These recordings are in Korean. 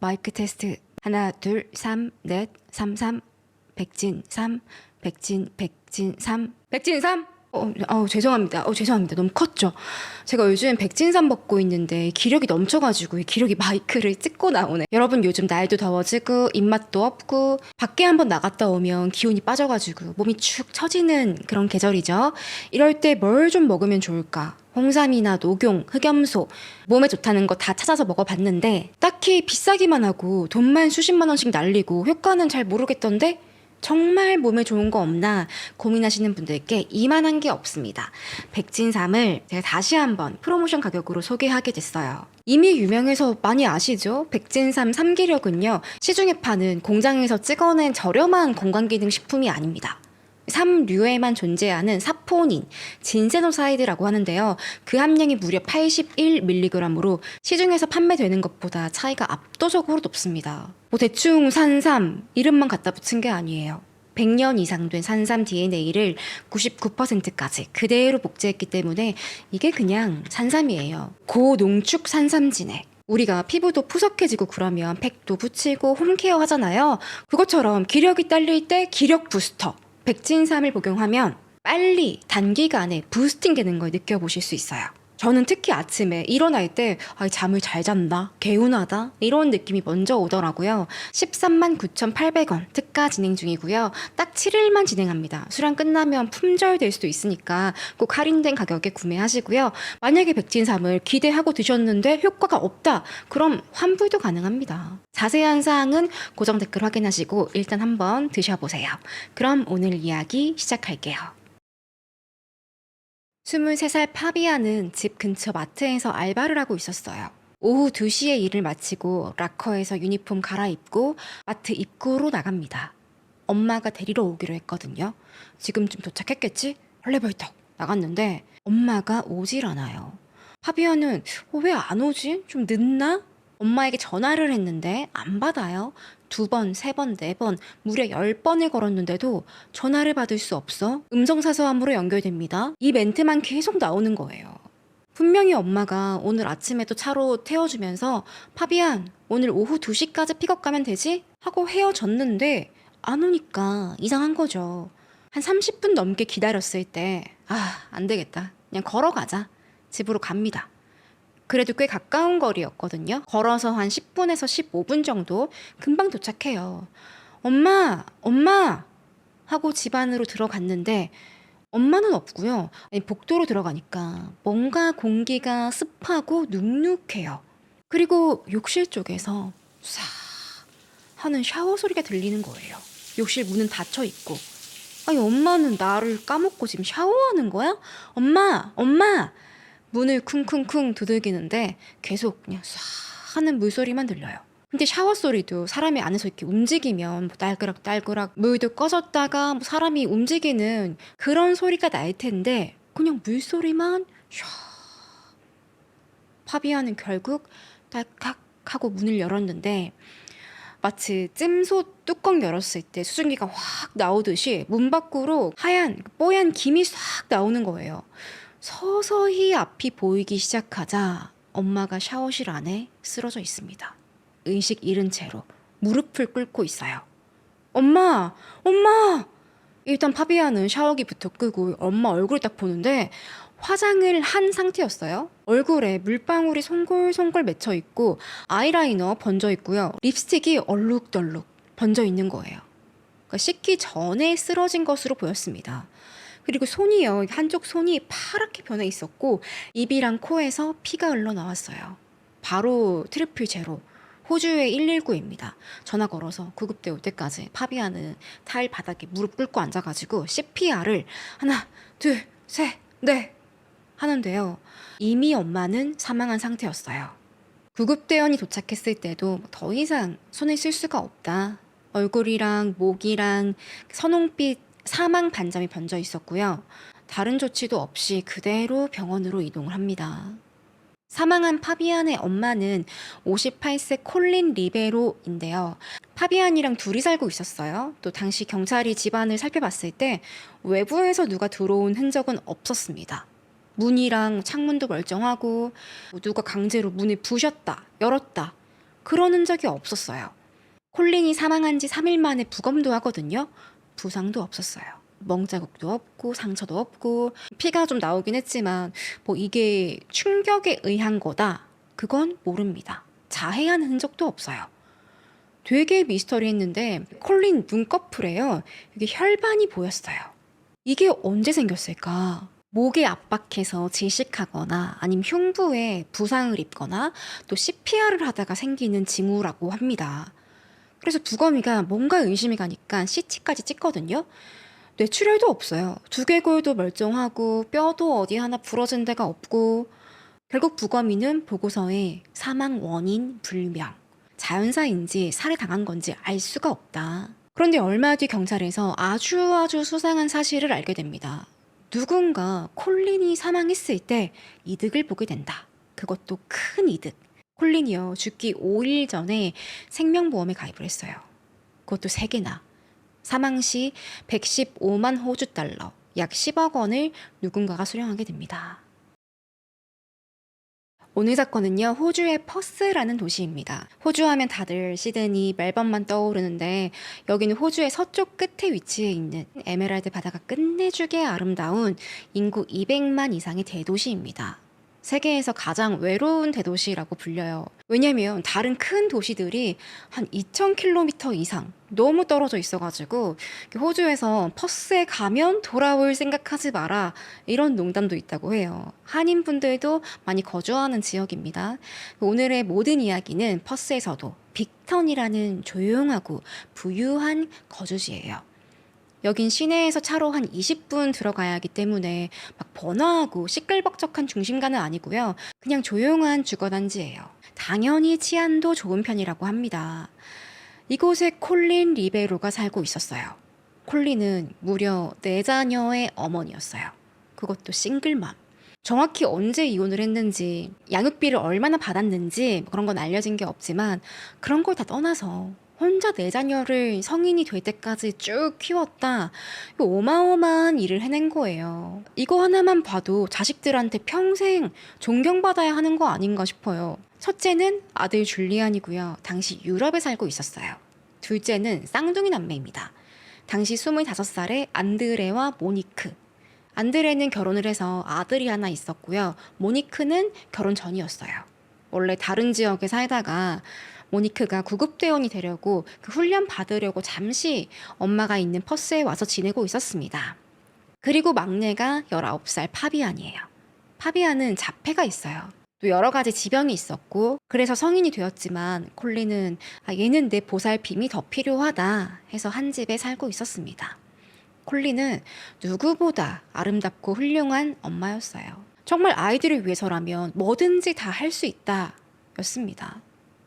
마이크 테스트. 하나, 둘, 3, 넷, 3, 3. 백진 3, 백진 3. 백진 3? 죄송합니다. 죄송합니다. 너무 컸죠? 제가 요즘 백진산 먹고 있는데 기력이 넘쳐가지고 이 기력이 마이크를 찍고 나오네. 여러분 요즘 날도 더워지고 입맛도 없고 밖에 한번 나갔다 오면 기온이 빠져가지고 몸이 축 처지는 그런 계절이죠. 이럴 때 뭘 좀 먹으면 좋을까? 홍삼이나 녹용, 흑염소 몸에 좋다는 거 다 찾아서 먹어봤는데 딱히 비싸기만 하고 돈만 수십만 원씩 날리고 효과는 잘 모르겠던데 정말 몸에 좋은 거 없나 고민하시는 분들께 이만한 게 없습니다. 백진삼을 제가 다시 한번 프로모션 가격으로 소개하게 됐어요. 이미 유명해서 많이 아시죠? 백진삼 3기력은요, 시중에 파는 공장에서 찍어낸 저렴한 건강기능식품이 아닙니다. 3류에만 존재하는 사포닌, 진세노사이드라고 하는데요. 그 함량이 무려 81mg으로 시중에서 판매되는 것보다 차이가 압도적으로 높습니다. 대충 산삼 이름만 갖다 붙인 게 아니에요. 100년 이상 된 산삼 DNA를 99%까지 그대로 복제했기 때문에 이게 그냥 산삼이에요. 고농축 산삼진액. 우리가 피부도 푸석해지고 그러면 팩도 붙이고 홈케어 하잖아요. 그것처럼 기력이 딸릴 때 기력 부스터. 백진삼을 복용하면 빨리 단기간에 부스팅 되는 걸 느껴보실 수 있어요. 저는 특히 아침에 일어날 때 잠을 잘 잤나? 개운하다? 이런 느낌이 먼저 오더라고요. 13만 9,800원 특가 진행 중이고요. 딱 7일만 진행합니다. 수량 끝나면 품절될 수도 있으니까 꼭 할인된 가격에 구매하시고요. 만약에 백진삼을 기대하고 드셨는데 효과가 없다. 그럼 환불도 가능합니다. 자세한 사항은 고정 댓글 확인하시고 일단 한번 드셔보세요. 그럼 오늘 이야기 시작할게요. 23살 파비아는 집 근처 마트에서 알바를 하고 있었어요. 오후 2시에 일을 마치고 락커에서 유니폼 갈아입고 마트 입구로 나갑니다. 엄마가 데리러 오기로 했거든요. 지금쯤 도착했겠지? 헐레벌떡 나갔는데 엄마가 오질 않아요. 파비아는 왜 안 오지? 좀 늦나? 엄마에게 전화를 했는데 안 받아요. 2번, 3번, 4번, 무려 10번을 걸었는데도 전화를 받을 수 없어 음성사서함으로 연결됩니다. 이 멘트만 계속 나오는 거예요. 분명히 엄마가 오늘 아침에도 차로 태워주면서 파비안, 오늘 오후 2시까지 픽업 가면 되지? 하고 헤어졌는데 안 오니까 이상한 거죠. 한 30분 넘게 기다렸을 때 안 되겠다. 그냥 걸어가자. 집으로 갑니다. 그래도 꽤 가까운 거리였거든요. 걸어서 한 10분에서 15분 정도 금방 도착해요. 엄마! 하고 집 안으로 들어갔는데 엄마는 없고요. 복도로 들어가니까 뭔가 공기가 습하고 눅눅해요. 그리고 욕실 쪽에서 싹 하는 샤워 소리가 들리는 거예요. 욕실 문은 닫혀 있고. 엄마는 나를 까먹고 지금 샤워하는 거야? 엄마! 문을 쿵쿵쿵 두들기는데 계속 그냥 쏴 하는 물소리만 들려요. 근데 샤워 소리도 사람이 안에서 이렇게 움직이면 딸그락 물도 꺼졌다가 사람이 움직이는 그런 소리가 날 텐데 그냥 물소리만 샤. 파비아는 결국 딸깍 하고 문을 열었는데 마치 찜소 뚜껑 열었을 때 수증기가 확 나오듯이 문 밖으로 하얀 뽀얀 김이 싹 나오는 거예요. 서서히 앞이 보이기 시작하자 엄마가 샤워실 안에 쓰러져 있습니다. 의식 잃은 채로 무릎을 꿇고 있어요. 엄마! 일단 파비아는 샤워기부터 끄고 엄마 얼굴을 딱 보는데 화장을 한 상태였어요. 얼굴에 물방울이 송골송골 맺혀 있고 아이라이너 번져 있고요. 립스틱이 얼룩덜룩 번져 있는 거예요. 그러니까 씻기 전에 쓰러진 것으로 보였습니다. 그리고 손이요. 한쪽 손이 파랗게 변해 있었고 입이랑 코에서 피가 흘러나왔어요. 바로 트리플 제로. 호주의 119입니다. 전화 걸어서 구급대 올 때까지 파비아는 타일 바닥에 무릎 꿇고 앉아가지고 CPR을 하나, 둘, 셋, 넷 하는데요. 이미 엄마는 사망한 상태였어요. 구급대원이 도착했을 때도 더 이상 손을 쓸 수가 없다. 얼굴이랑 목이랑 선홍빛 사망 반점이 번져 있었고요. 다른 조치도 없이 그대로 병원으로 이동을 합니다. 사망한 파비안의 엄마는 58세 콜린 리베로인데요. 파비안이랑 둘이 살고 있었어요. 또 당시 경찰이 집안을 살펴봤을 때 외부에서 누가 들어온 흔적은 없었습니다. 문이랑 창문도 멀쩡하고 누가 강제로 문을 부셨다, 열었다 그런 흔적이 없었어요. 콜린이 사망한 지 3일 만에 부검도 하거든요. 부상도 없었어요. 멍자국도 없고 상처도 없고 피가 좀 나오긴 했지만 뭐 이게 충격에 의한 거다. 그건 모릅니다. 자해한 흔적도 없어요. 되게 미스터리했는데 콜린 눈꺼풀에요. 이게 혈반이 보였어요. 이게 언제 생겼을까? 목에 압박해서 질식하거나 아니면 흉부에 부상을 입거나 또 CPR을 하다가 생기는 징후라고 합니다. 그래서 부검이가 뭔가 의심이 가니까 CT까지 찍거든요. 뇌출혈도 없어요. 두개골도 멀쩡하고 뼈도 어디 하나 부러진 데가 없고 결국 부검이는 보고서에 사망 원인 불명, 자연사인지 살해당한 건지 알 수가 없다. 그런데 얼마 뒤 경찰에서 아주 수상한 사실을 알게 됩니다. 누군가 콜린이 사망했을 때 이득을 보게 된다. 그것도 큰 이득. 콜린이요, 죽기 5일 전에 생명보험에 가입을 했어요. 그것도 3개나. 사망 시 115만 호주 달러, 약 10억 원을 누군가가 수령하게 됩니다. 오늘 사건은요, 호주의 퍼스라는 도시입니다. 호주 하면 다들 시드니, 멜번만 떠오르는데 여기는 호주의 서쪽 끝에 위치해 있는 에메랄드 바다가 끝내주게 아름다운 인구 200만 이상의 대도시입니다. 세계에서 가장 외로운 대도시라고 불려요. 왜냐면 다른 큰 도시들이 한 2,000km 이상 너무 떨어져 있어가지고 호주에서 퍼스에 가면 돌아올 생각하지 마라 이런 농담도 있다고 해요. 한인분들도 많이 거주하는 지역입니다. 오늘의 모든 이야기는 퍼스에서도 빅턴이라는 조용하고 부유한 거주지예요. 여긴 시내에서 차로 한 20분 들어가야 하기 때문에 막 번화하고 시끌벅적한 중심가는 아니고요. 그냥 조용한 주거단지예요. 당연히 치안도 좋은 편이라고 합니다. 이곳에 콜린 리베로가 살고 있었어요. 콜린은 무려 4자녀의 어머니였어요. 그것도 싱글맘. 정확히 언제 이혼을 했는지, 양육비를 얼마나 받았는지 그런 건 알려진 게 없지만 그런 걸 다 떠나서 혼자 4자녀를 성인이 될 때까지 쭉 키웠다. 어마어마한 일을 해낸 거예요. 이거 하나만 봐도 자식들한테 평생 존경받아야 하는 거 아닌가 싶어요. 첫째는 아들 줄리안이고요. 당시 유럽에 살고 있었어요. 둘째는 쌍둥이 남매입니다. 당시 25살의 안드레와 모니크. 안드레는 결혼을 해서 아들이 하나 있었고요. 모니크는 결혼 전이었어요. 원래 다른 지역에 살다가 모니크가 구급대원이 되려고 그 훈련 받으려고 잠시 엄마가 있는 퍼스에 와서 지내고 있었습니다. 그리고 막내가 19살 파비안이에요. 파비안은 자폐가 있어요. 또 여러 가지 지병이 있었고 그래서 성인이 되었지만 콜린은 얘는 내 보살핌이 더 필요하다 해서 한 집에 살고 있었습니다. 콜린은 누구보다 아름답고 훌륭한 엄마였어요. 정말 아이들을 위해서라면 뭐든지 다 할 수 있다 였습니다.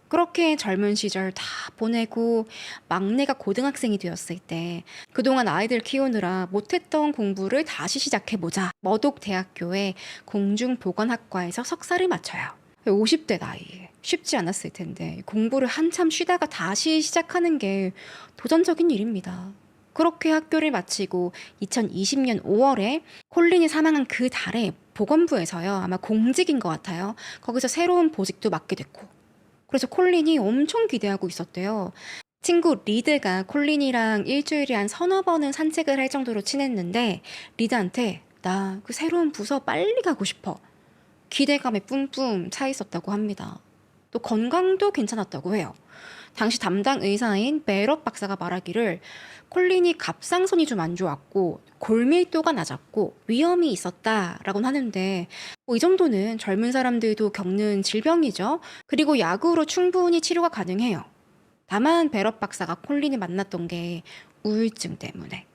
그렇게 젊은 시절 다 보내고 막내가 고등학생이 되었을 때 그동안 아이들 키우느라 못했던 공부를 다시 시작해보자. 머독대학교의 공중보건학과에서 석사를 마쳐요. 50대 나이에 쉽지 않았을 텐데 공부를 한참 쉬다가 다시 시작하는 게 도전적인 일입니다. 그렇게 학교를 마치고 2020년 5월에 콜린이 사망한 그 달에 보건부에서요, 아마 공직인 것 같아요. 거기서 새로운 보직도 맡게 됐고 그래서 콜린이 엄청 기대하고 있었대요. 친구 리드가 콜린이랑 일주일에 한 3-4번은 산책을 할 정도로 친했는데 리드한테 나 그 새로운 부서 빨리 가고 싶어. 기대감에 뿜뿜 차 있었다고 합니다. 또 건강도 괜찮았다고 해요. 당시 담당 의사인 베럿 박사가 말하기를 콜린이 갑상선이 좀 안 좋았고 골밀도가 낮았고 위험이 있었다라고는 하는데 이 정도는 젊은 사람들도 겪는 질병이죠. 그리고 약으로 충분히 치료가 가능해요. 다만 베럿 박사가 콜린이 만났던 게 우울증 때문에.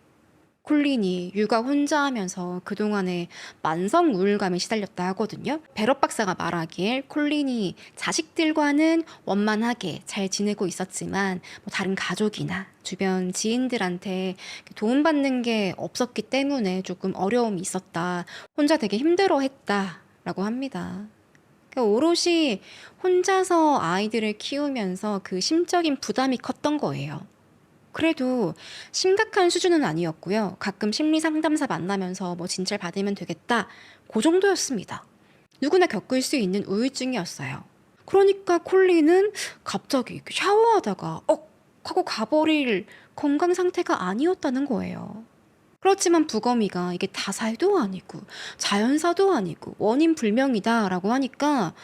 콜린이 육아 혼자 하면서 그동안에 만성 우울감에 시달렸다 하거든요. 베럿 박사가 말하길 콜린이 자식들과는 원만하게 잘 지내고 있었지만 다른 가족이나 주변 지인들한테 도움받는 게 없었기 때문에 조금 어려움이 있었다. 혼자 되게 힘들어했다라고 합니다. 오롯이 혼자서 아이들을 키우면서 그 심적인 부담이 컸던 거예요. 그래도 심각한 수준은 아니었고요. 가끔 심리 상담사 만나면서 진찰 받으면 되겠다. 그 정도였습니다. 누구나 겪을 수 있는 우울증이었어요. 그러니까 콜린은 갑자기 이렇게 샤워하다가 하고 가버릴 건강 상태가 아니었다는 거예요. 그렇지만 부검이가 이게 타살도 아니고 자연사도 아니고 원인 불명이다라고 하니까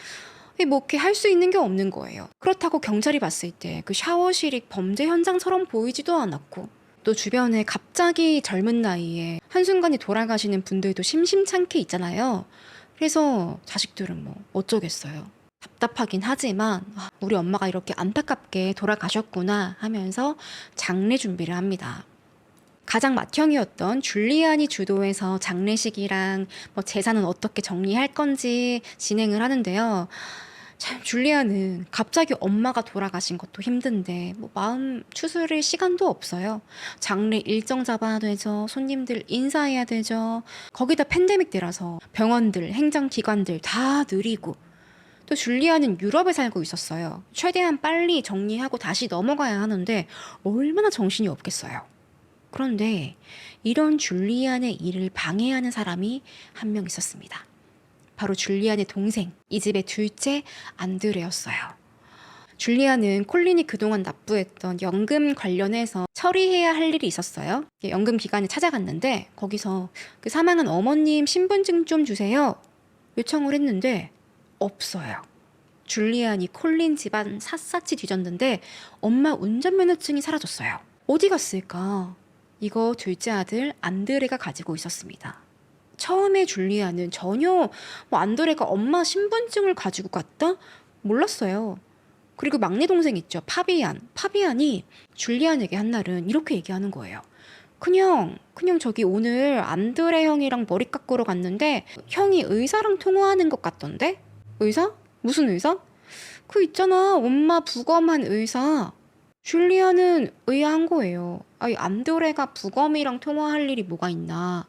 뭐 이렇게 할 수 있는 게 없는 거예요. 그렇다고 경찰이 봤을 때 그 샤워실이 범죄 현장처럼 보이지도 않았고, 또 주변에 갑자기 젊은 나이에 한순간에 돌아가시는 분들도 심심찮게 있잖아요. 그래서 자식들은 뭐 어쩌겠어요. 답답하긴 하지만 우리 엄마가 이렇게 안타깝게 돌아가셨구나 하면서 장례 준비를 합니다. 가장 맏형이었던 줄리안이 주도해서 장례식이랑 뭐 재산은 어떻게 정리할 건지 진행을 하는데요. 참 줄리안은 갑자기 엄마가 돌아가신 것도 힘든데 뭐 마음 추스릴 시간도 없어요. 장례 일정 잡아야 되죠. 손님들 인사해야 되죠. 거기다 팬데믹 때라서 병원들, 행정기관들 다 느리고, 또 줄리안은 유럽에 살고 있었어요. 최대한 빨리 정리하고 다시 넘어가야 하는데 얼마나 정신이 없겠어요. 그런데 이런 줄리안의 일을 방해하는 사람이 한 명 있었습니다. 바로 줄리안의 동생, 이 집의 둘째 안드레였어요. 줄리안은 콜린이 그동안 납부했던 연금 관련해서 처리해야 할 일이 있었어요. 연금 기관에 찾아갔는데 거기서 그 사망한 어머님 신분증 좀 주세요 요청을 했는데 없어요. 줄리안이 콜린 집안 샅샅이 뒤졌는데 엄마 운전면허증이 사라졌어요. 어디 갔을까? 이거 둘째 아들 안드레가 가지고 있었습니다. 처음에 줄리안은 전혀 안드레가 엄마 신분증을 가지고 갔다? 몰랐어요. 그리고 막내 동생 있죠. 파비안이 줄리안에게 한날은 이렇게 얘기하는 거예요. 그냥 저기 오늘 안드레 형이랑 머리 깎으러 갔는데 형이 의사랑 통화하는 것 같던데? 의사? 무슨 의사? 그 있잖아, 엄마 부검한 의사. 줄리안은 의아한 거예요. 아니, 안드레가 부검이랑 통화할 일이 뭐가 있나.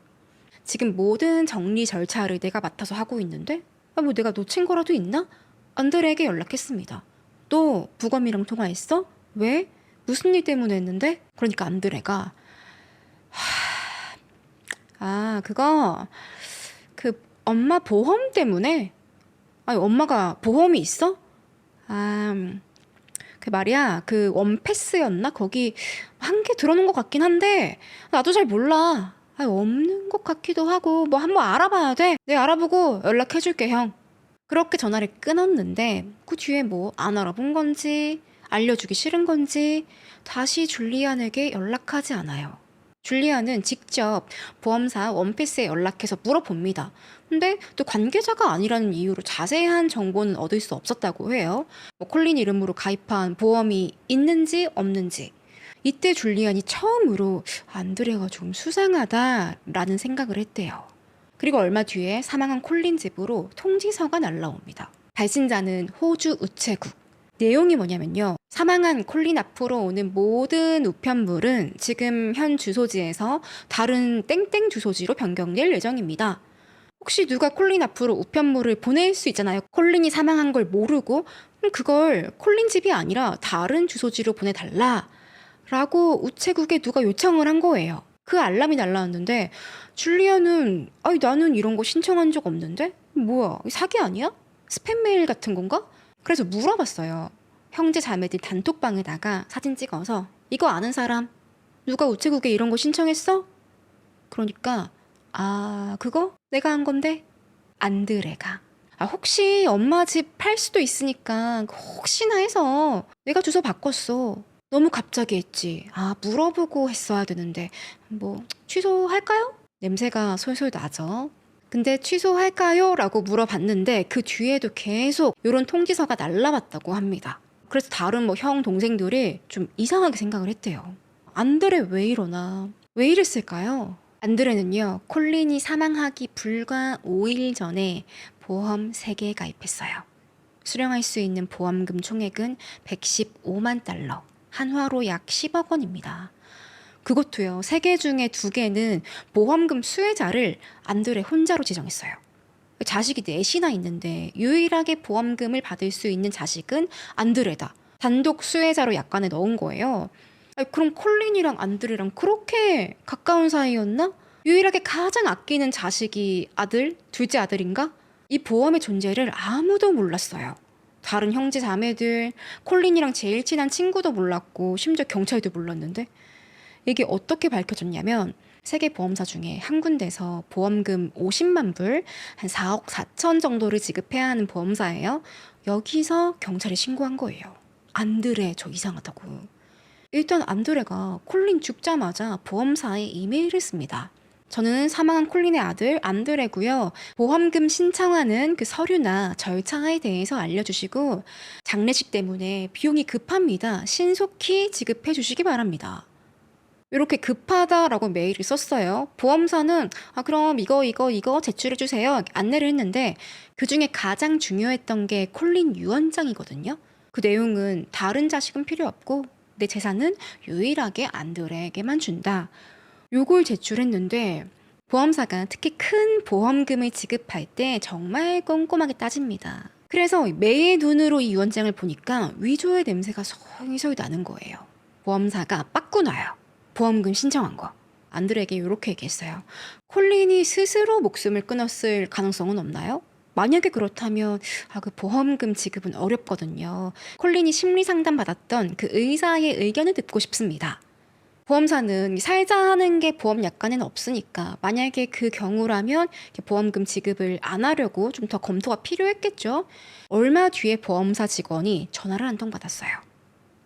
지금 모든 정리 절차를 내가 맡아서 하고 있는데 뭐 내가 놓친 거라도 있나? 안드레에게 연락했습니다. 너 부검이랑 통화했어? 왜? 무슨 일 때문에 했는데? 그러니까 안드레가 그거 그 엄마 보험 때문에. 아니, 엄마가 보험이 있어? 그 말이야, 그 원패스였나? 거기 한 개 들어놓은 것 같긴 한데 나도 잘 몰라. 없는 것 같기도 하고 뭐 한번 알아봐야 돼. 내가 알아보고 연락해줄게, 형. 그렇게 전화를 끊었는데 그 뒤에 뭐 안 알아본 건지 알려주기 싫은 건지 다시 줄리안에게 연락하지 않아요. 줄리안은 직접 보험사 원패스에 연락해서 물어봅니다. 근데 또 관계자가 아니라는 이유로 자세한 정보는 얻을 수 없었다고 해요. 콜린 이름으로 가입한 보험이 있는지 없는지. 이때 줄리안이 처음으로 안드레가 좀 수상하다라는 생각을 했대요. 그리고 얼마 뒤에 사망한 콜린 집으로 통지서가 날라옵니다. 발신자는 호주 우체국. 내용이 뭐냐면요. 사망한 콜린 앞으로 오는 모든 우편물은 지금 현 주소지에서 다른 땡땡 주소지로 변경될 예정입니다. 혹시 누가 콜린 앞으로 우편물을 보낼 수 있잖아요. 콜린이 사망한 걸 모르고 그걸 콜린 집이 아니라 다른 주소지로 보내달라 라고 우체국에 누가 요청을 한 거예요. 그 알람이 날라왔는데 줄리안은 나는 이런 거 신청한 적 없는데? 뭐야, 사기 아니야? 스팸 메일 같은 건가? 그래서 물어봤어요. 형제 자매들 단톡방에다가 사진 찍어서 이거 아는 사람? 누가 우체국에 이런 거 신청했어? 그러니까 그거? 내가 한 건데? 안드레가 혹시 엄마 집 팔 수도 있으니까 혹시나 해서 내가 주소 바꿨어. 너무 갑자기 했지. 물어보고 했어야 되는데 뭐 취소할까요? 냄새가 솔솔 나죠. 근데 취소할까요? 라고 물어봤는데 그 뒤에도 계속 이런 통지서가 날라왔다고 합니다. 그래서 다른 형 동생들이 좀 이상하게 생각을 했대요. 안드레 왜 이러나? 왜 이랬을까요? 안드레는요, 콜린이 사망하기 불과 5일 전에 보험 3개 가입했어요. 수령할 수 있는 보험금 총액은 115만 달러, 한화로 약 10억 원입니다. 그것도요, 3개 중에 2개는 보험금 수혜자를 안드레 혼자로 지정했어요. 자식이 4이나 있는데 유일하게 보험금을 받을 수 있는 자식은 안드레다. 단독 수혜자로 약관에 넣은 거예요. 그럼 콜린이랑 안드레랑 그렇게 가까운 사이였나? 유일하게 가장 아끼는 자식이 둘째 아들인가? 이 보험의 존재를 아무도 몰랐어요. 다른 형제 자매들, 콜린이랑 제일 친한 친구도 몰랐고 심지어 경찰도 몰랐는데 이게 어떻게 밝혀졌냐면 세계 보험사 중에 한 군데서 보험금 50만 불, 한 4억 4천 정도를 지급해야 하는 보험사예요. 여기서 경찰에 신고한 거예요. 안드레 저 이상하다고. 일단 안드레가 콜린 죽자마자 보험사에 이메일을 씁니다. 저는 사망한 콜린의 아들 안드레고요. 보험금 신청하는 그 서류나 절차에 대해서 알려주시고 장례식 때문에 비용이 급합니다. 신속히 지급해 주시기 바랍니다. 이렇게 급하다라고 메일을 썼어요. 보험사는 그럼 이거 제출해 주세요. 안내를 했는데 그중에 가장 중요했던 게 콜린 유언장이거든요. 그 내용은 다른 자식은 필요 없고 내 재산은 유일하게 안드레에게만 준다. 요걸 제출했는데 보험사가 특히 큰 보험금을 지급할 때 정말 꼼꼼하게 따집니다. 그래서 매의 눈으로 이 유언장을 보니까 위조의 냄새가 솔솔 나는 거예요. 보험사가 빠꾸나요. 보험금 신청한 거. 안드레에게 이렇게 얘기했어요. 콜린이 스스로 목숨을 끊었을 가능성은 없나요? 만약에 그렇다면 그 보험금 지급은 어렵거든요. 콜린이 심리 상담 받았던 그 의사의 의견을 듣고 싶습니다. 보험사는 살자 하는 게 보험 약관에는 없으니까 만약에 그 경우라면 보험금 지급을 안 하려고 좀 더 검토가 필요했겠죠. 얼마 뒤에 보험사 직원이 전화를 한 통 받았어요.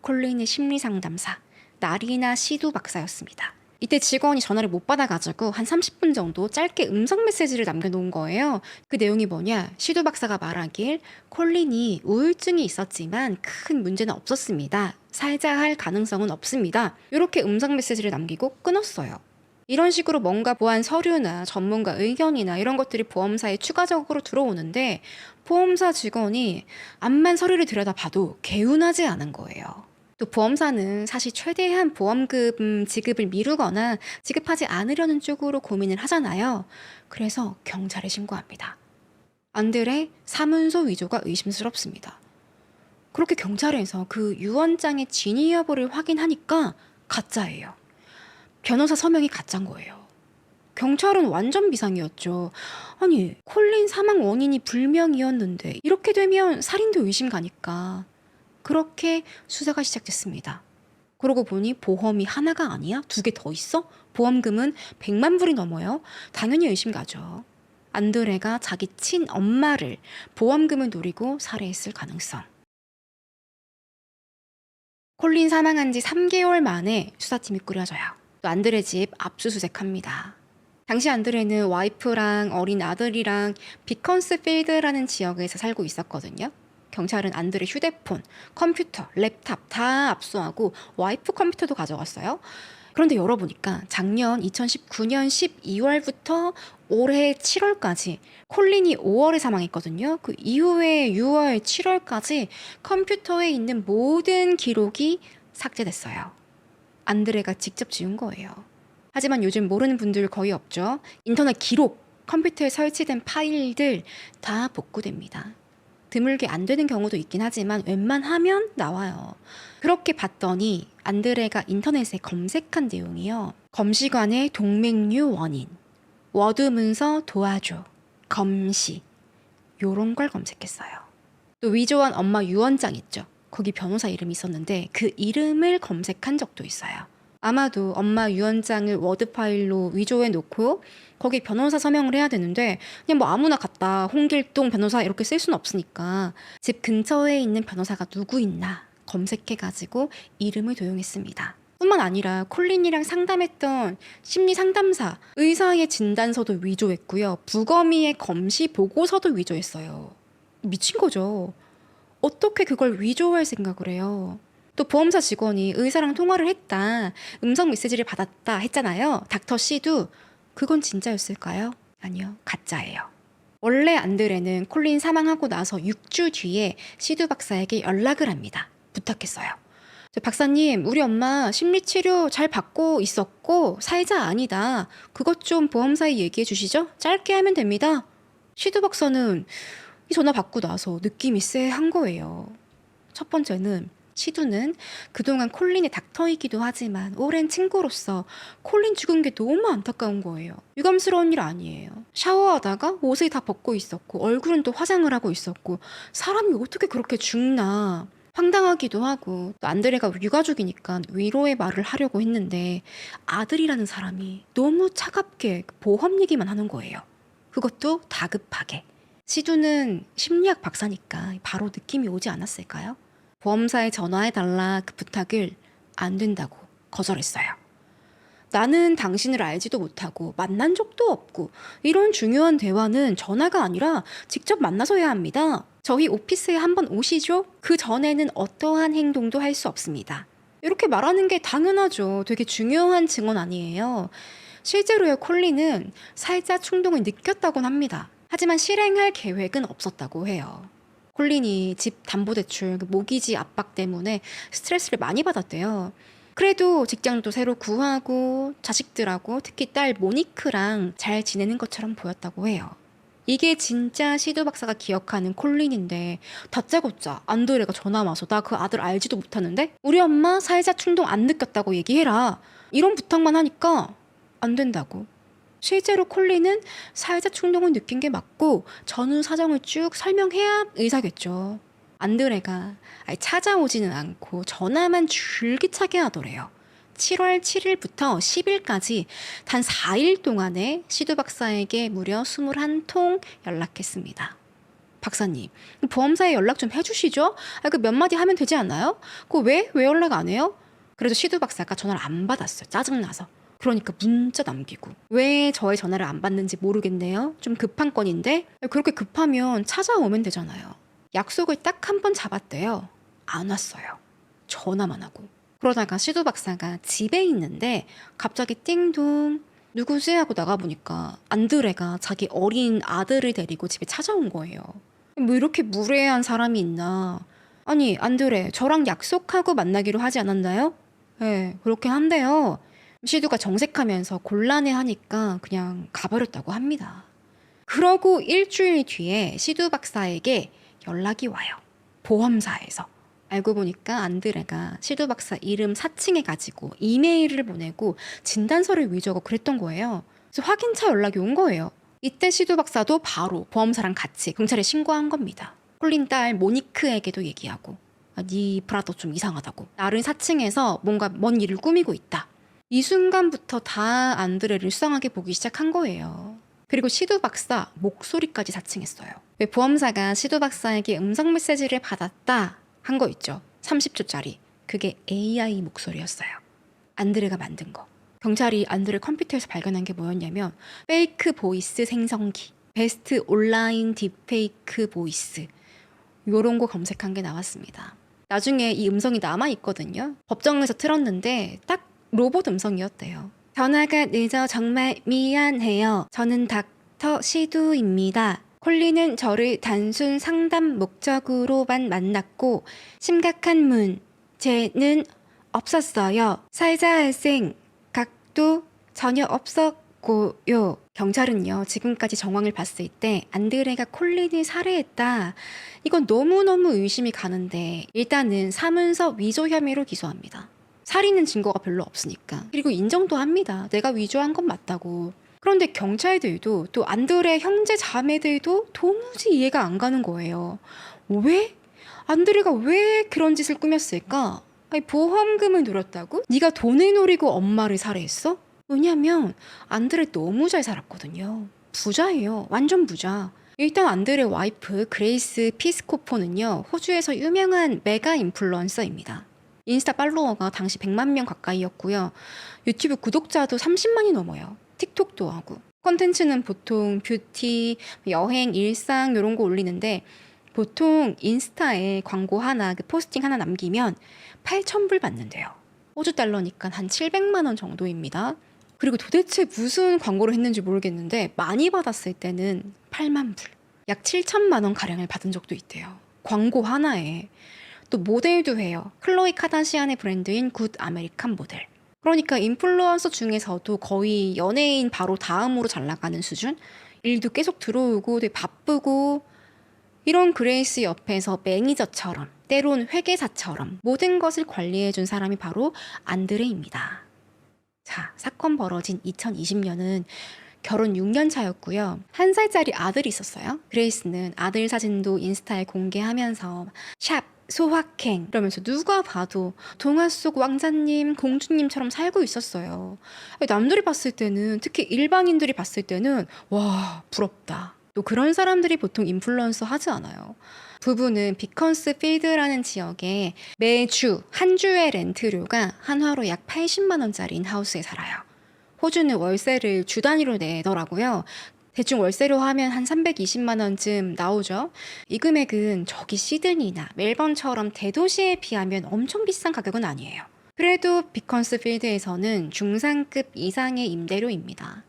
콜린의 심리 상담사 나리나 시두 박사였습니다. 이때 직원이 전화를 못 받아가지고 한 30분 정도 짧게 음성 메시지를 남겨놓은 거예요. 그 내용이 뭐냐? 시두 박사가 말하길 콜린이 우울증이 있었지만 큰 문제는 없었습니다. 살자 할 가능성은 없습니다. 이렇게 음성 메시지를 남기고 끊었어요. 이런 식으로 뭔가 보안 서류나 전문가 의견이나 이런 것들이 보험사에 추가적으로 들어오는데 보험사 직원이 암만 서류를 들여다봐도 개운하지 않은 거예요. 또 보험사는 사실 최대한 보험금 지급을 미루거나 지급하지 않으려는 쪽으로 고민을 하잖아요. 그래서 경찰에 신고합니다. 안드레 사문서 위조가 의심스럽습니다. 그렇게 경찰에서 그 유언장의 진위 여부를 확인하니까 가짜예요. 변호사 서명이 가짜인 거예요. 경찰은 완전 비상이었죠. 아니, 콜린 사망 원인이 불명이었는데 이렇게 되면 살인도 의심 가니까. 그렇게 수사가 시작됐습니다. 그러고 보니 보험이 하나가 아니야? 2개 더 있어? 보험금은 100만 불이 넘어요. 당연히 의심 가죠. 안드레가 자기 친엄마를 보험금을 노리고 살해했을 가능성. 콜린 사망한 지 3개월 만에 수사팀이 꾸려져요. 또 안드레 집 압수수색합니다. 당시 안드레는 와이프랑 어린 아들이랑 비컨스필드라는 지역에서 살고 있었거든요. 경찰은 안드레 휴대폰, 컴퓨터, 랩탑 다 압수하고 와이프 컴퓨터도 가져갔어요. 그런데 열어보니까 작년 2019년 12월부터 올해 7월까지 콜린이 5월에 사망했거든요. 그 이후에 6월, 7월까지 컴퓨터에 있는 모든 기록이 삭제됐어요. 안드레가 직접 지운 거예요. 하지만 요즘 모르는 분들 거의 없죠. 인터넷 기록, 컴퓨터에 설치된 파일들 다 복구됩니다. 드물게 안 되는 경우도 있긴 하지만 웬만하면 나와요. 그렇게 봤더니 안드레가 인터넷에 검색한 내용이요. 검시관의 동맥류 원인, 워드 문서 도와줘, 검시 요런 걸 검색했어요. 또 위조한 엄마 유언장 있죠. 거기 변호사 이름이 있었는데 그 이름을 검색한 적도 있어요. 아마도 엄마 유언장을 워드 파일로 위조해 놓고 거기 변호사 서명을 해야 되는데 그냥 뭐 아무나 갖다 홍길동 변호사 이렇게 쓸 수는 없으니까 집 근처에 있는 변호사가 누구 있나 검색해가지고 이름을 도용했습니다. 뿐만 아니라 콜린이랑 상담했던 심리 상담사, 의사의 진단서도 위조했고요. 부검의의 검시 보고서도 위조했어요. 미친 거죠. 어떻게 그걸 위조할 생각을 해요? 또 보험사 직원이 의사랑 통화를 했다, 음성 메시지를 받았다 했잖아요. 닥터 C도 그건 진짜였을까요? 아니요, 가짜예요. 원래 안드레는 콜린 사망하고 나서 6주 뒤에 시두 박사에게 연락을 합니다. 부탁했어요. 박사님, 우리 엄마 심리치료 잘 받고 있었고 살자 아니다. 그것 좀 보험사에 얘기해 주시죠? 짧게 하면 됩니다. 시두 박사는 이 전화 받고 나서 느낌이 쎄한 거예요. 첫 번째는 시두는 그동안 콜린의 닥터이기도 하지만 오랜 친구로서 콜린 죽은 게 너무 안타까운 거예요. 유감스러운 일 아니에요. 샤워하다가 옷을 다 벗고 있었고 얼굴은 또 화장을 하고 있었고 사람이 어떻게 그렇게 죽나 황당하기도 하고 또 안드레가 유가족이니까 위로의 말을 하려고 했는데 아들이라는 사람이 너무 차갑게 보험 얘기만 하는 거예요. 그것도 다급하게. 시두는 심리학 박사니까 바로 느낌이 오지 않았을까요? 보험사에 전화해달라 그 부탁을 안 된다고 거절했어요. 나는 당신을 알지도 못하고 만난 적도 없고 이런 중요한 대화는 전화가 아니라 직접 만나서 해야 합니다. 저희 오피스에 한번 오시죠? 그 전에는 어떠한 행동도 할 수 없습니다. 이렇게 말하는 게 당연하죠. 되게 중요한 증언 아니에요. 실제로요, 콜린은 살짝 충동을 느꼈다곤 합니다. 하지만 실행할 계획은 없었다고 해요. 콜린이 집 담보대출 모기지 압박 때문에 스트레스를 많이 받았대요. 그래도 직장도 새로 구하고 자식들하고 특히 딸 모니크랑 잘 지내는 것처럼 보였다고 해요. 이게 진짜 시두 박사가 기억하는 콜린인데 다짜고짜 안드레가 전화 와서 나 그 아들 알지도 못하는데 우리 엄마 살짝 충동 안 느꼈다고 얘기해라. 이런 부탁만 하니까 안 된다고. 실제로 콜린은 살짝 충동을 느낀 게 맞고 전후 사정을 쭉 설명해야 의사겠죠. 안드레가 찾아오지는 않고 전화만 줄기차게 하더래요. 7월 7일부터 10일까지 단 4일 동안에 시두 박사에게 무려 21통 연락했습니다. 박사님, 보험사에 연락 좀 해주시죠? 그 몇 마디 하면 되지 않나요? 왜 연락 안 해요? 그래도 시두 박사가 전화를 안 받았어요. 짜증나서. 그러니까 문자 남기고. 왜 저의 전화를 안 받는지 모르겠네요. 좀 급한 건인데 그렇게 급하면 찾아오면 되잖아요. 약속을 딱 한 번 잡았대요. 안 왔어요. 전화만 하고. 그러다가 시두 박사가 집에 있는데 갑자기 띵동 누구지? 하고 나가보니까 안드레가 자기 어린 아들을 데리고 집에 찾아온 거예요. 뭐 이렇게 무례한 사람이 있나. 아니 안드레 저랑 약속하고 만나기로 하지 않았나요? 네, 그렇긴 한데요. 시두가 정색하면서 곤란해하니까 그냥 가버렸다고 합니다. 그러고 일주일 뒤에 시두 박사에게 연락이 와요. 보험사에서. 알고 보니까 안드레가 시두 박사 이름 사칭해가지고 이메일을 보내고 진단서를 위조하고 그랬던 거예요. 그래서 확인차 연락이 온 거예요. 이때 시두 박사도 바로 보험사랑 같이 경찰에 신고한 겁니다. 콜린 딸 모니크에게도 얘기하고 네 브라더 좀 이상하다고. 나를 사칭해서 뭔가 먼 일을 꾸미고 있다. 이 순간부터 다 안드레를 수상하게 보기 시작한 거예요. 그리고 시두 박사 목소리까지 사칭했어요. 왜 보험사가 시두 박사에게 음성 메시지를 받았다 한 거 있죠. 30초짜리. 그게 AI 목소리였어요. 안드레가 만든 거. 경찰이 안드레 컴퓨터에서 발견한 게 뭐였냐면 페이크 보이스 생성기, 베스트 온라인 딥페이크 보이스 요런 거 검색한 게 나왔습니다. 나중에 이 음성이 남아있거든요. 법정에서 틀었는데 딱 로봇 음성이었대요. 전화가 늦어 정말 미안해요. 저는 닥터 시두입니다. 콜린은 저를 단순 상담 목적으로만 만났고 심각한 문제는 없었어요. 살자 할 생각도 전혀 없었고요. 경찰은요, 지금까지 정황을 봤을 때 안드레가 콜린을 살해했다. 이건 너무너무 의심이 가는데 일단은 사문서 위조 혐의로 기소합니다. 살인은 증거가 별로 없으니까. 그리고 인정도 합니다. 내가 위조한 건 맞다고. 그런데 경찰들도 또 안드레 형제 자매들도 도무지 이해가 안 가는 거예요. 왜? 안드레가 왜 그런 짓을 꾸몄을까? 아니, 보험금을 노렸다고? 네가 돈을 노리고 엄마를 살해했어? 왜냐면 안드레 너무 잘 살았거든요. 부자예요. 완전 부자. 일단 안드레 와이프 그레이스 피스코포는요. 호주에서 유명한 메가 인플루언서입니다. 인스타 팔로워가 당시 100만 명 가까이였고요. 유튜브 구독자도 30만이 넘어요. 틱톡도 하고. 컨텐츠는 보통 뷰티, 여행, 일상 이런 거 올리는데 보통 인스타에 광고 하나, 포스팅 하나 남기면 8,000불 받는데요. 호주 달러니까 한 700만 원 정도입니다. 그리고 도대체 무슨 광고를 했는지 모르겠는데 많이 받았을 때는 8만 불, 약 7천만 원 가량을 받은 적도 있대요. 광고 하나에. 또 모델도 해요. 클로이 카다시안의 브랜드인 굿 아메리칸 모델. 그러니까 인플루언서 중에서도 거의 연예인 바로 다음으로 잘 나가는 수준? 일도 계속 들어오고 되게 바쁘고 이런 그레이스 옆에서 매니저처럼 때론 회계사처럼 모든 것을 관리해준 사람이 바로 안드레입니다. 자, 사건 벌어진 2020년은 결혼 6년 차였고요. 1살짜리 아들이 있었어요. 그레이스는 아들 사진도 인스타에 공개하면서 샵 소확행 이러면서 누가 봐도 동화 속 왕자님, 공주님처럼 살고 있었어요. 남들이 봤을 때는, 특히 일반인들이 봤을 때는 와, 부럽다. 또 그런 사람들이 보통 인플루언서 하지 않아요. 부부는 비컨스필드라는 지역에 매주 한 주의 렌트료가 한화로 약 80만 원짜리인 하우스에 살아요. 호주는 월세를 주 단위로 내더라고요. 대충 월세로 하면 한 320만 원쯤 나오죠. 이 금액은 저기 시드니나 멜번처럼 대도시에 비하면 엄청 비싼 가격은 아니에요. 그래도 비컨스필드에서는 중상급 이상의 임대료입니다.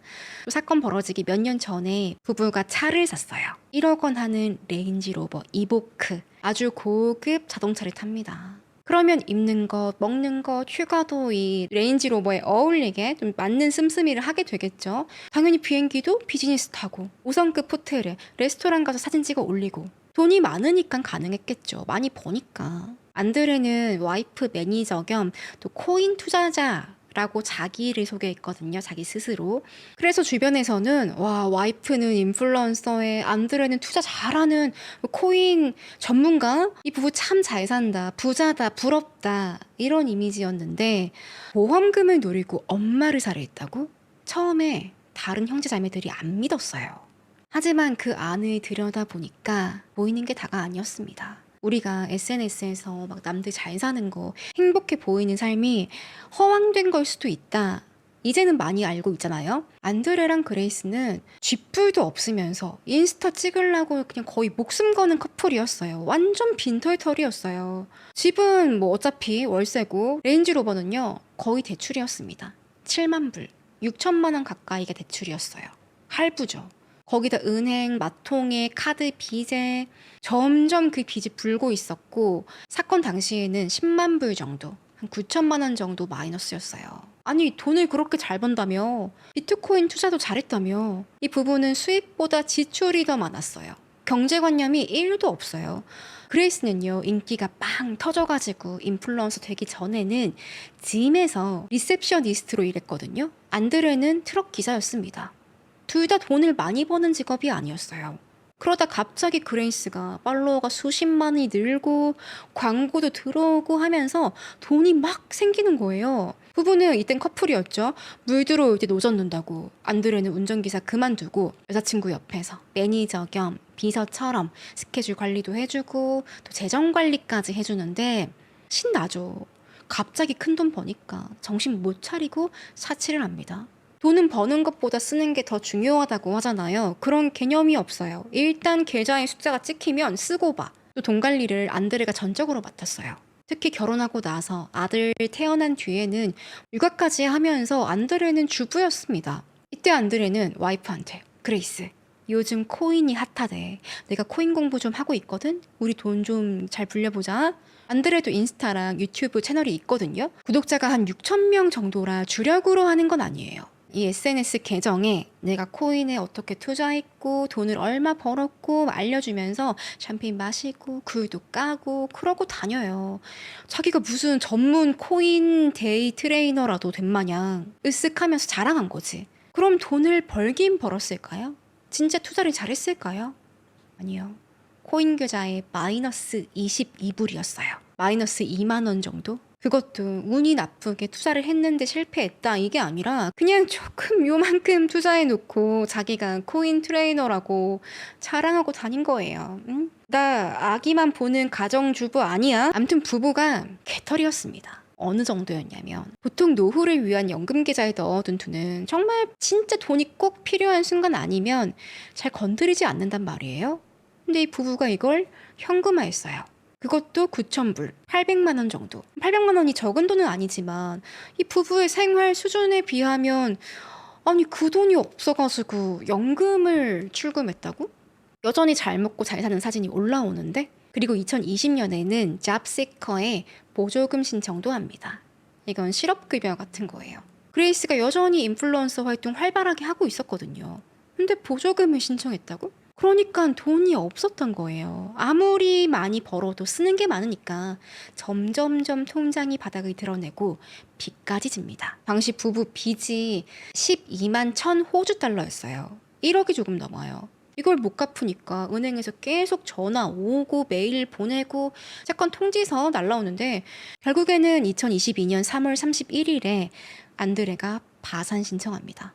또 사건 벌어지기 몇 년 전에 부부가 차를 샀어요. 1억 원 하는 레인지로버 이보크, 아주 고급 자동차를 탑니다. 그러면 입는 것, 먹는 것, 휴가도 이 레인지로버에 어울리게 좀 맞는 씀씀이를 하게 되겠죠. 당연히 비행기도 비즈니스 타고 5성급 호텔에 레스토랑 가서 사진 찍어 올리고 돈이 많으니까 가능했겠죠. 많이 버니까. 안드레는 와이프 매니저 겸 또 코인 투자자라고 자기를 소개했거든요. 자기 스스로. 그래서 주변에서는 와, 와이프는 인플루언서에 안드레는 투자 잘하는 코인 전문가? 이 부부 참 잘 산다. 부자다. 부럽다. 이런 이미지였는데 보험금을 노리고 엄마를 살해했다고? 처음에 다른 형제 자매들이 안 믿었어요. 하지만 그 안을 들여다보니까 보이는 게 다가 아니었습니다. 우리가 SNS에서 막 남들 잘 사는 거, 행복해 보이는 삶이 허황된 걸 수도 있다. 이제는 많이 알고 있잖아요. 안드레랑 그레이스는 쥐뿔도 없으면서 인스타 찍으려고 그냥 거의 목숨 거는 커플이었어요. 완전 빈털털이었어요. 집은 뭐 어차피 월세고 레인지로버는요 거의 대출이었습니다. 7만 불, 6천만 원 가까이가 대출이었어요. 할부죠. 거기다 은행, 마통에, 카드, 빚에 점점 그 빚이 불고 있었고 사건 당시에는 10만 불 정도, 한 9천만 원 정도 마이너스였어요. 아니 돈을 그렇게 잘 번다며, 비트코인 투자도 잘했다며. 이 부부는 수입보다 지출이 더 많았어요. 경제관념이 1도 없어요. 그레이스는요 인기가 빵 터져가지고 인플루언서 되기 전에는 짐에서 리셉셔니스트로 일했거든요. 안드레는 트럭 기사였습니다. 둘 다 돈을 많이 버는 직업이 아니었어요. 그러다 갑자기 그레이스가 팔로워가 수십만이 늘고 광고도 들어오고 하면서 돈이 막 생기는 거예요. 부부는 이땐 커플이었죠. 물 들어올 때 노젓는다고 안드레는 운전기사 그만두고 여자친구 옆에서 매니저 겸 비서처럼 스케줄 관리도 해주고 또 재정 관리까지 해주는데 신나죠. 갑자기 큰돈 버니까 정신 못 차리고 사치를 합니다. 돈은 버는 것보다 쓰는 게 더 중요하다고 하잖아요. 그런 개념이 없어요. 일단 계좌에 숫자가 찍히면 쓰고 봐. 또 돈 관리를 안드레가 전적으로 맡았어요. 특히 결혼하고 나서 아들 태어난 뒤에는 육아까지 하면서 안드레는 주부였습니다. 이때 안드레는 와이프한테 그레이스, 요즘 코인이 핫하대. 내가 코인 공부 좀 하고 있거든? 우리 돈 좀 잘 불려보자. 안드레도 인스타랑 유튜브 채널이 있거든요. 구독자가 한 6천 명 정도라 주력으로 하는 건 아니에요. 이 SNS 계정에 내가 코인에 어떻게 투자했고 돈을 얼마 벌었고 알려주면서 샴페인 마시고 굴도 까고 그러고 다녀요. 자기가 무슨 전문 코인 데이 트레이너라도 된 마냥 으쓱하면서 자랑한 거지. 그럼 돈을 벌긴 벌었을까요? 진짜 투자를 잘했을까요? 아니요. 코인 계좌에 마이너스 22불이었어요. 마이너스 2만 원 정도? 그것도 운이 나쁘게 투자를 했는데 실패했다 이게 아니라 그냥 조금 요만큼 투자해놓고 자기가 코인 트레이너라고 자랑하고 다닌 거예요. 응? 나 아기만 보는 가정주부 아니야? 암튼 부부가 개털이었습니다. 어느 정도였냐면 보통 노후를 위한 연금계좌에 넣어둔 돈은 정말 진짜 돈이 꼭 필요한 순간 아니면 잘 건드리지 않는단 말이에요. 근데 이 부부가 이걸 현금화했어요. 그것도 9,000불, 800만 원 정도. 800만 원이 적은 돈은 아니지만 이 부부의 생활 수준에 비하면 아니 그 돈이 없어가지고 연금을 출금했다고? 여전히 잘 먹고 잘 사는 사진이 올라오는데 그리고 2020년에는 잡시커에 보조금 신청도 합니다. 이건 실업급여 같은 거예요. 그레이스가 여전히 인플루언서 활동 활발하게 하고 있었거든요. 근데 보조금을 신청했다고? 그러니까 돈이 없었던 거예요. 아무리 많이 벌어도 쓰는 게 많으니까 점점점 통장이 바닥을 드러내고 빚까지 집니다. 당시 부부 빚이 12만 1천 호주 달러였어요. 1억이 조금 넘어요. 이걸 못 갚으니까 은행에서 계속 전화 오고 메일 보내고 사건 통지서 날라오는데 결국에는 2022년 3월 31일에 안드레가 파산 신청합니다.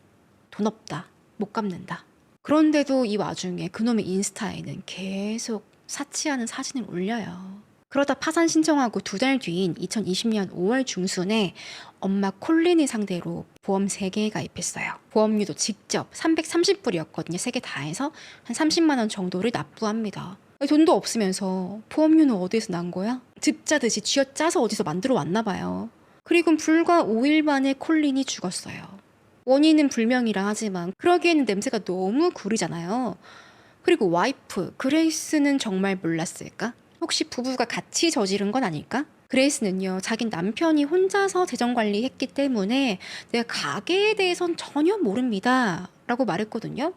돈 없다. 못 갚는다. 그런데도 이 와중에 그놈의 인스타에는 계속 사치하는 사진을 올려요. 그러다 파산 신청하고 2달 뒤인 2020년 5월 중순에 엄마 콜린이 상대로 보험 3개에 가입했어요. 보험료도 직접 330불이었거든요. 3개 다 해서 한 30만 원 정도를 납부합니다. 돈도 없으면서 보험료는 어디에서 난 거야? 즙짜듯이 쥐어짜서 어디서 만들어 왔나 봐요. 그리고 불과 5일 만에 콜린이 죽었어요. 원인은 불명이라 하지만 그러기에는 냄새가 너무 구리잖아요. 그리고 와이프 그레이스는 정말 몰랐을까? 혹시 부부가 같이 저지른 건 아닐까? 그레이스는요, 자기 남편이 혼자서 재정관리했기 때문에 내가 가게에 대해선 전혀 모릅니다 라고 말했거든요.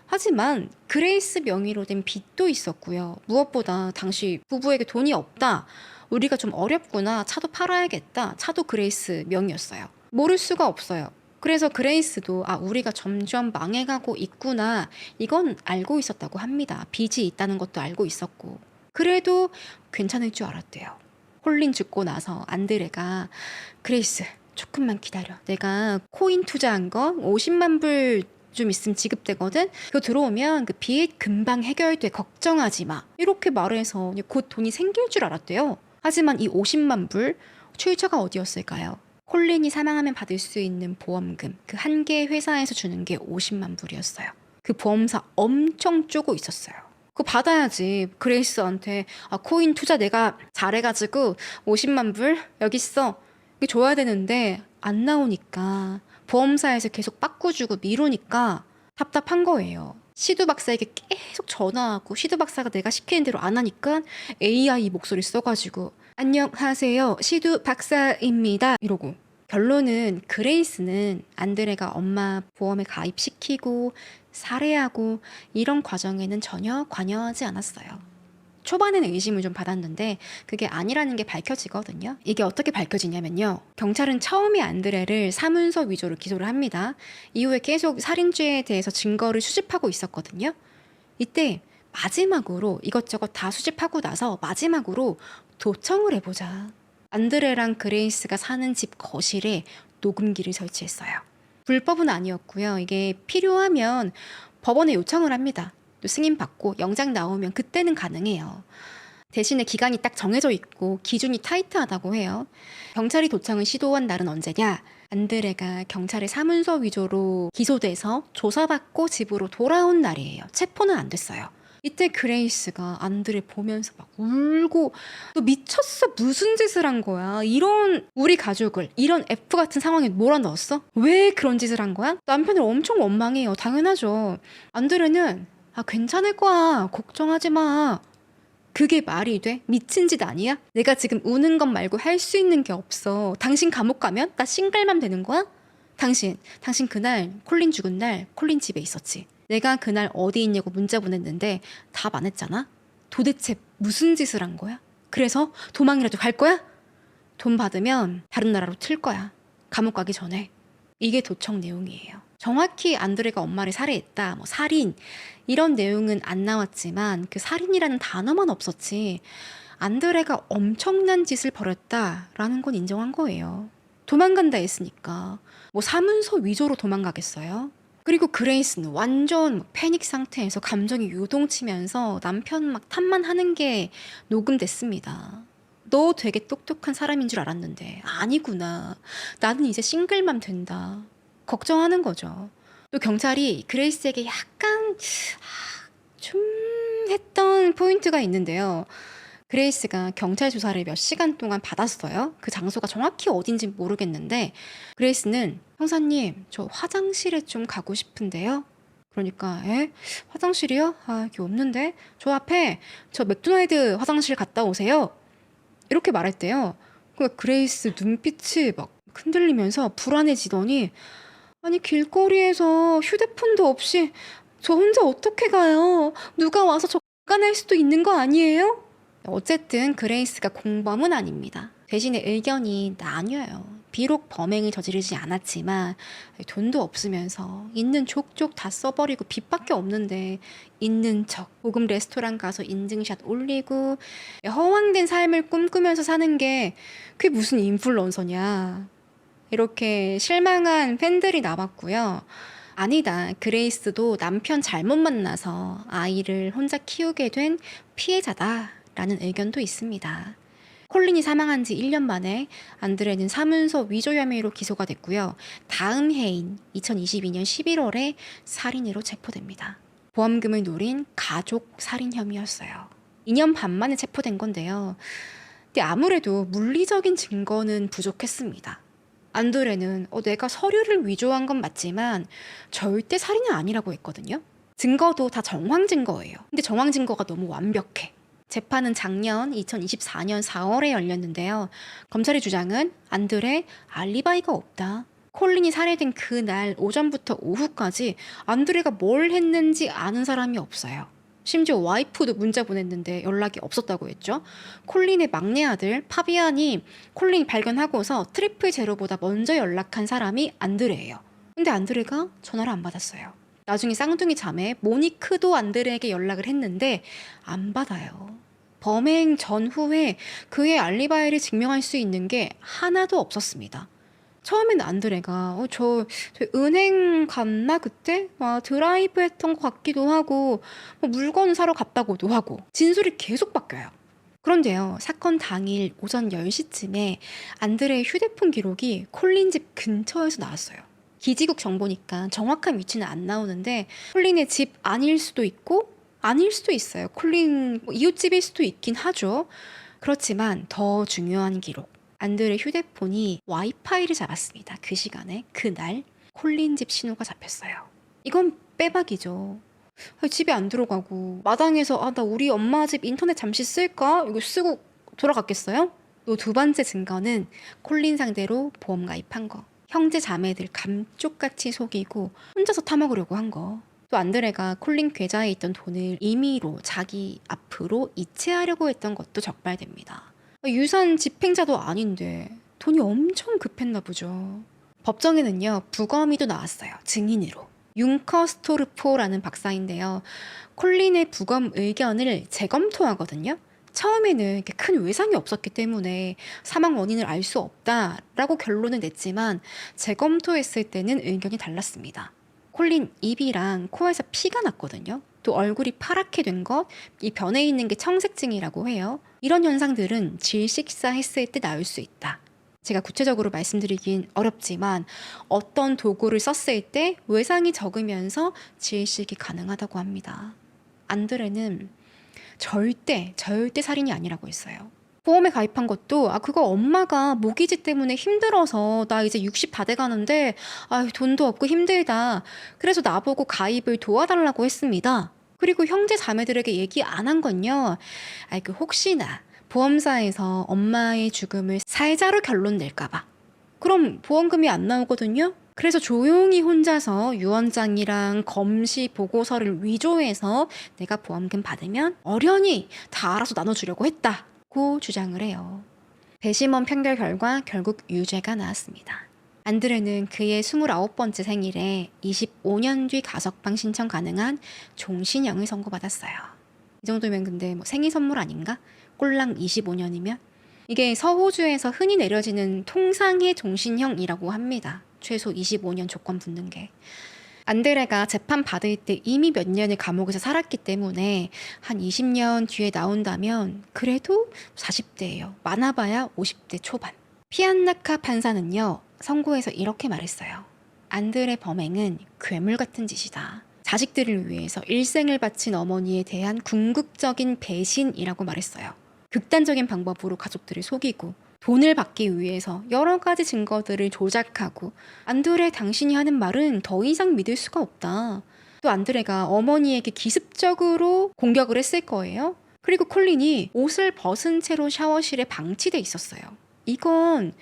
하지만 그레이스 명의로 된 빚도 있었고요. 무엇보다 당시 부부에게 돈이 없다, 우리가 좀 어렵구나, 차도 팔아야겠다, 차도 그레이스 명의였어요. 모를 수가 없어요. 그래서 그레이스도 우리가 점점 망해가고 있구나, 이건 알고 있었다고 합니다. 빚이 있다는 것도 알고 있었고. 그래도 괜찮을 줄 알았대요. 콜린 죽고 나서 안드레가 그레이스 조금만 기다려. 내가 코인 투자한 거 50만 불 좀 있으면 지급되거든. 그거 들어오면 그 빚 금방 해결돼. 걱정하지 마. 이렇게 말해서 곧 돈이 생길 줄 알았대요. 하지만 이 50만 불 출처가 어디였을까요? 콜린이 사망하면 받을 수 있는 보험금, 그 한 개의 회사에서 주는 게 50만 불이었어요. 그 보험사 엄청 쪼고 있었어요. 그거 받아야지. 그레이스한테 코인 투자 내가 잘해가지고 50만 불 여기 있어. 이게 줘야 되는데 안 나오니까 보험사에서 계속 바꾸주고 미루니까 답답한 거예요. 시두 박사에게 계속 전화하고 시두 박사가 내가 시키는 대로 안 하니까 AI 목소리 써가지고 안녕하세요. 시두 박사입니다. 이러고. 결론은 그레이스는 안드레가 엄마 보험에 가입시키고 살해하고 이런 과정에는 전혀 관여하지 않았어요. 초반에는 의심을 좀 받았는데 그게 아니라는 게 밝혀지거든요. 이게 어떻게 밝혀지냐면요. 경찰은 처음에 안드레를 사문서 위조로 기소를 합니다. 이후에 계속 살인죄에 대해서 증거를 수집하고 있었거든요. 이때 마지막으로 이것저것 다 수집하고 나서 마지막으로 도청을 해보자. 안드레랑 그레이스가 사는 집 거실에 녹음기를 설치했어요. 불법은 아니었고요. 이게 필요하면 법원에 요청을 합니다. 또 승인 받고 영장 나오면 그때는 가능해요. 대신에 기간이 딱 정해져 있고 기준이 타이트하다고 해요. 경찰이 도청을 시도한 날은 언제냐? 안드레가 경찰의 사문서 위조로 기소돼서 조사받고 집으로 돌아온 날이에요. 체포는 안 됐어요. 이때 그레이스가 안드레 보면서 막 울고 너 미쳤어? 무슨 짓을 한 거야? 이런 우리 가족을 이런 F 같은 상황에 몰아넣었어? 왜 그런 짓을 한 거야? 남편을 엄청 원망해요. 당연하죠. 안드레는 괜찮을 거야. 걱정하지 마. 그게 말이 돼? 미친 짓 아니야? 내가 지금 우는 것 말고 할 수 있는 게 없어. 당신 감옥 가면 나 싱글맘 되는 거야? 당신 그날 콜린 죽은 날 콜린 집에 있었지. 내가 그날 어디 있냐고 문자 보냈는데 답 안 했잖아? 도대체 무슨 짓을 한 거야? 그래서 도망이라도 갈 거야? 돈 받으면 다른 나라로 튈 거야. 감옥 가기 전에. 이게 도청 내용이에요. 정확히 안드레가 엄마를 살해했다, 살인 이런 내용은 안 나왔지만 그 살인이라는 단어만 없었지 안드레가 엄청난 짓을 벌였다라는 건 인정한 거예요. 도망간다 했으니까 사문서 위조로 도망가겠어요? 그리고 그레이스는 완전 패닉 상태에서 감정이 요동치면서 남편 막 탓만 게 녹음됐습니다. 너 되게 똑똑한 사람인 줄 알았는데 아니구나. 나는 이제 싱글맘 된다. 걱정하는 거죠. 또 경찰이 그레이스에게 약간 좀 했던 포인트가 있는데요. 그레이스가 경찰 조사를 몇 시간 동안 받았어요. 그 장소가 정확히 어딘지 모르겠는데 그레이스는 형사님 저 화장실에 좀 가고 싶은데요. 그러니까 화장실이요? 여기 없는데 저 앞에 저 맥도날드 화장실 갔다 오세요. 이렇게 말했대요. 그러니까 그레이스 눈빛이 막 흔들리면서 불안해지더니 아니 길거리에서 휴대폰도 없이 저 혼자 어떻게 가요? 누가 와서 저 쫓아낼 수도 있는 거 아니에요? 어쨌든 그레이스가 공범은 아닙니다. 대신에 의견이 나뉘어요. 비록 범행을 저지르지 않았지만 돈도 없으면서 있는 족족 다 써버리고 빚밖에 없는데 있는 척 고급 레스토랑 가서 인증샷 올리고 허황된 삶을 꿈꾸면서 사는 게 그게 무슨 인플루언서냐. 이렇게 실망한 팬들이 남았고요. 아니다. 그레이스도 남편 잘못 만나서 아이를 혼자 키우게 된 피해자다라는 의견도 있습니다. 콜린이 사망한 지 1년 만에 안드레는 사문서 위조 혐의로 기소가 됐고요. 다음 해인 2022년 11월에 살인으로 체포됩니다. 보험금을 노린 가족 살인 혐의였어요. 2년 반 만에 체포된 건데요. 근데 아무래도 물리적인 증거는 부족했습니다. 안드레는 내가 서류를 위조한 건 맞지만 절대 살인은 아니라고 했거든요. 증거도 다 정황 증거예요. 근데 정황 증거가 너무 완벽해. 재판은 작년 2024년 4월에 열렸는데요. 검찰의 주장은 안드레 알리바이가 없다. 콜린이 살해된 그날 오전부터 오후까지 안드레가 뭘 했는지 아는 사람이 없어요. 심지어 와이프도 문자 보냈는데 연락이 없었다고 했죠. 콜린의 막내 아들 파비안이 콜린이 발견하고서 트리플 제로보다 먼저 연락한 사람이 안드레예요. 근데 안드레가 전화를 안 받았어요. 나중에 쌍둥이 자매 모니크도 안드레에게 연락을 했는데 안 받아요. 범행 전후에 그의 알리바이를 증명할 수 있는 게 하나도 없었습니다. 처음에는 안드레가 저 은행 갔나 그때? 드라이브 했던 것 같기도 하고 물건 사러 갔다고도 하고 진술이 계속 바뀌어요. 그런데요. 사건 당일 오전 10시쯤에 안드레의 휴대폰 기록이 콜린 집 근처에서 나왔어요. 기지국 정보니까 정확한 위치는 안 나오는데 콜린의 집 아닐 수도 있고 아닐 수도 있어요. 콜린 이웃집일 수도 있긴 하죠. 그렇지만 더 중요한 기록. 안드레 휴대폰이 와이파이를 잡았습니다. 그 시간에 그날 콜린 집 신호가 잡혔어요. 이건 빼박이죠. 집에 안 들어가고 마당에서 나 우리 엄마 집 인터넷 잠시 쓸까? 이거 쓰고 돌아갔겠어요? 또 두 번째 증거는 콜린 상대로 보험 가입한 거. 형제 자매들 감쪽같이 속이고 혼자서 타먹으려고 한 거. 또 안드레가 콜린 계좌에 있던 돈을 임의로 자기 앞으로 이체하려고 했던 것도 적발됩니다. 유산 집행자도 아닌데 돈이 엄청 급했나 보죠. 법정에는요, 부검의도 나왔어요. 증인으로. 융커 스토르포라는 박사인데요. 콜린의 부검 의견을 재검토하거든요. 처음에는 이렇게 큰 외상이 없었기 때문에 사망 원인을 알 수 없다라고 결론을 냈지만 재검토했을 때는 의견이 달랐습니다. 콜린 입이랑 코에서 피가 났거든요. 또 얼굴이 파랗게 된 것, 이 변해 있는 게 청색증이라고 해요. 이런 현상들은 질식사했을 때 나올 수 있다. 제가 구체적으로 말씀드리긴 어렵지만 어떤 도구를 썼을 때 외상이 적으면서 질식이 가능하다고 합니다. 안드레는 절대 살인이 아니라고 했어요. 보험에 가입한 것도 그거 엄마가 모기지 때문에 힘들어서 나 이제 60 다 돼가는데 돈도 없고 힘들다. 그래서 나보고 가입을 도와달라고 했습니다. 그리고 형제 자매들에게 얘기 안 한 건요. 혹시나 보험사에서 엄마의 죽음을 살자로 결론 낼까 봐. 그럼 보험금이 안 나오거든요. 그래서 조용히 혼자서 유언장이랑 검시 보고서를 위조해서 내가 보험금 받으면 어련히 다 알아서 나눠주려고 했다고 주장을 해요. 배심원 판결 결과 결국 유죄가 나왔습니다. 안드레는 그의 29번째 생일에 25년 뒤 가석방 신청 가능한 종신형을 선고받았어요. 이 정도면 근데 생일 선물 아닌가? 꼴랑 25년이면? 이게 서호주에서 흔히 내려지는 통상의 종신형이라고 합니다. 최소 25년 조건 붙는 게. 안드레가 재판 받을 때 이미 몇 년을 감옥에서 살았기 때문에 한 20년 뒤에 나온다면 그래도 40대예요. 많아봐야 50대 초반. 피안나카 판사는요. 선고에서 이렇게 말했어요. 안드레 범행은 괴물 같은 짓이다. 자식들을 위해서 일생을 바친 어머니에 대한 궁극적인 배신이라고 말했어요. 극단적인 방법으로 가족들을 속이고 돈을 받기 위해서 여러 가지 증거들을 조작하고 안드레 당신이 하는 말은 더 이상 믿을 수가 없다. 또 안드레가 어머니에게 기습적으로 공격을 했을 거예요. 그리고 콜린이 옷을 벗은 채로 샤워실에 방치돼 있었어요. 이건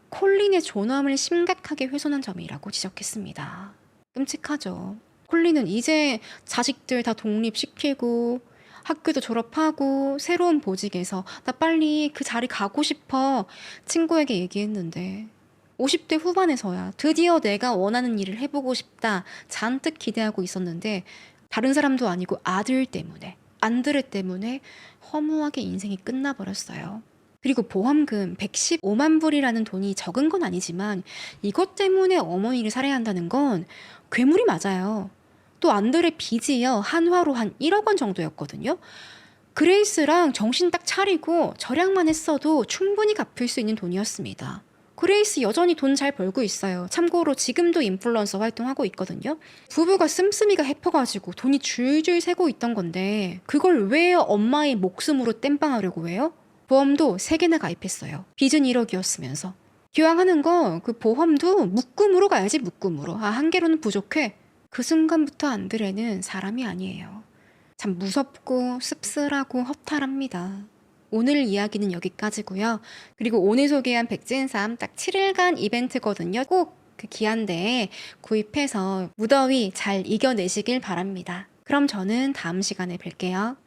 콜린의 존엄을 심각하게 훼손한 점이라고 지적했습니다. 끔찍하죠. 콜리는 이제 자식들 다 독립시키고 학교도 졸업하고 새로운 보직에서 나 빨리 그 자리 가고 싶어 친구에게 얘기했는데 50대 후반에서야 드디어 내가 원하는 일을 해보고 싶다 잔뜩 기대하고 있었는데 다른 사람도 아니고 아들 때문에 허무하게 인생이 끝나버렸어요. 그리고 보험금 115만 불이라는 돈이 적은 건 아니지만 이것 때문에 어머니를 살해한다는 건 괴물이 맞아요. 또 안드레 빚이요. 한화로 한 1억 원 정도였거든요. 그레이스랑 정신 딱 차리고 절약만 했어도 충분히 갚을 수 있는 돈이었습니다. 그레이스 여전히 돈 잘 벌고 있어요. 참고로 지금도 인플루언서 활동하고 있거든요. 부부가 씀씀이가 해퍼가지고 돈이 줄줄 새고 있던 건데 그걸 왜 엄마의 목숨으로 땜빵하려고 해요? 보험도 3개나 가입했어요. 빚은 1억이었으면서. 기왕하는 거 그 보험도 묶음으로 가야지 묶음으로. 한 개로는 부족해. 그 순간부터 안드레는 사람이 아니에요. 참 무섭고 씁쓸하고 허탈합니다. 오늘 이야기는 여기까지고요. 그리고 오늘 소개한 백진삼 딱 7일간 이벤트거든요. 꼭 그 기한대에 구입해서 무더위 잘 이겨내시길 바랍니다. 그럼 저는 다음 시간에 뵐게요.